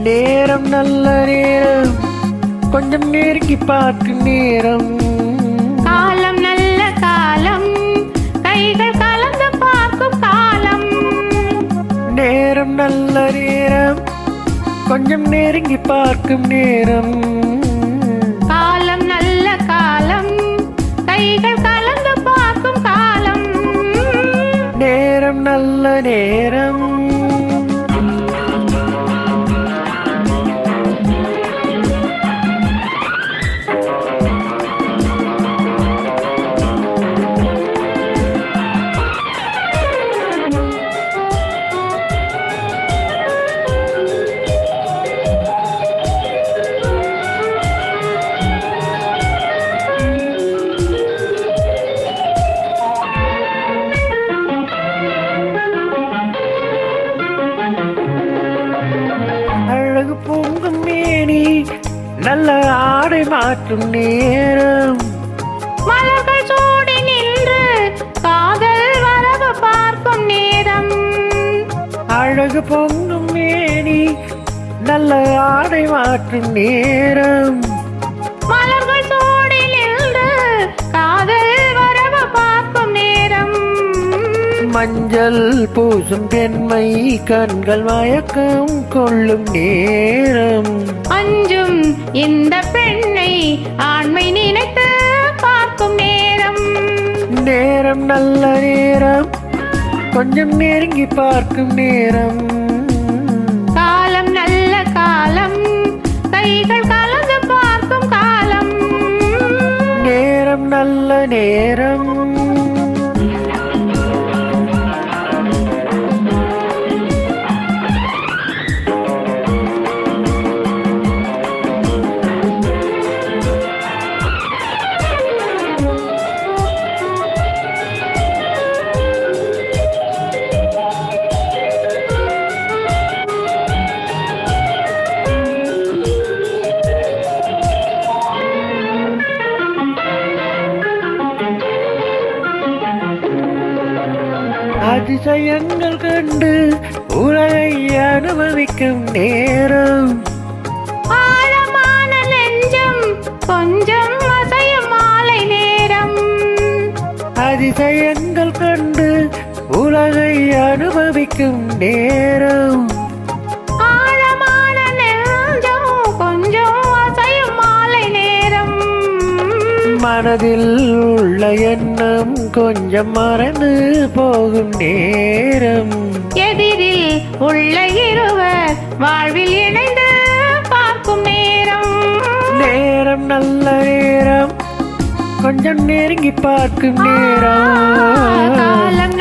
நேரம் நல்ல நேரம், கொஞ்சம் நெருங்கி பார்க்கும் நேரம். காலம் நல்ல காலம், கைகள் கலந்து பார்க்கும் காலம். நேரம் நல்ல நேரம், கொஞ்சம் நெருங்கி பார்க்கும் நேரம். காலம் நல்ல காலம், கைகள் கலந்து பார்க்கும் காலம். நேரம் நல்ல நேரம். அழகு பொங்கும் மேனி, நல்ல ஆடை மாற்றும் நேரம். மலர்கள் சூடி நின்று காதல் வரவு பார்க்கும் நேரம். அழகு பொங்கும் மேனி, நல்ல ஆடை மாற்றும் நேரம். மலர்கள் சூடி நின்று காதல் வரவு பார்க்கும் நேரம். மஞ்சள் பூசும் பெண்மை, கண்கள் மயக்கம் கொள்ளும் நேரம். அஞ்சும் இந்த பெண்ணை ஆண்மை நினைத்து பார்க்கும் நேரம். நேரம் நல்ல நேரம், கொஞ்சம் நெருங்கி பார்க்கும் நேரம். காலம் நல்ல காலம், கைகள் கலந்து பார்க்கும் காலம். நேரம் நல்ல நேரம். அதிசயங்கள் கண்டு உலகை அனுபவிக்கும் நேரம். ஆழமான நெஞ்சம் கொஞ்சம் அசையும் மாலை நேரம். அதிசயங்கள் கண்டு உலகை அனுபவிக்கும் நேரம். ஆழமான நெஞ்சம் கொஞ்சம் அசையும் மாலை நேரம். மனதில் உள்ள எண்ணம் கொஞ்சம் மறந்து போகும் நேரம். எதிரில் உள்ள இருவர் வாழ்வில் இணைந்து பார்க்கும் நேரம். நேரம் நல்ல நேரம், கொஞ்சம் நெருங்கி பார்க்கும் நேரம். காலம்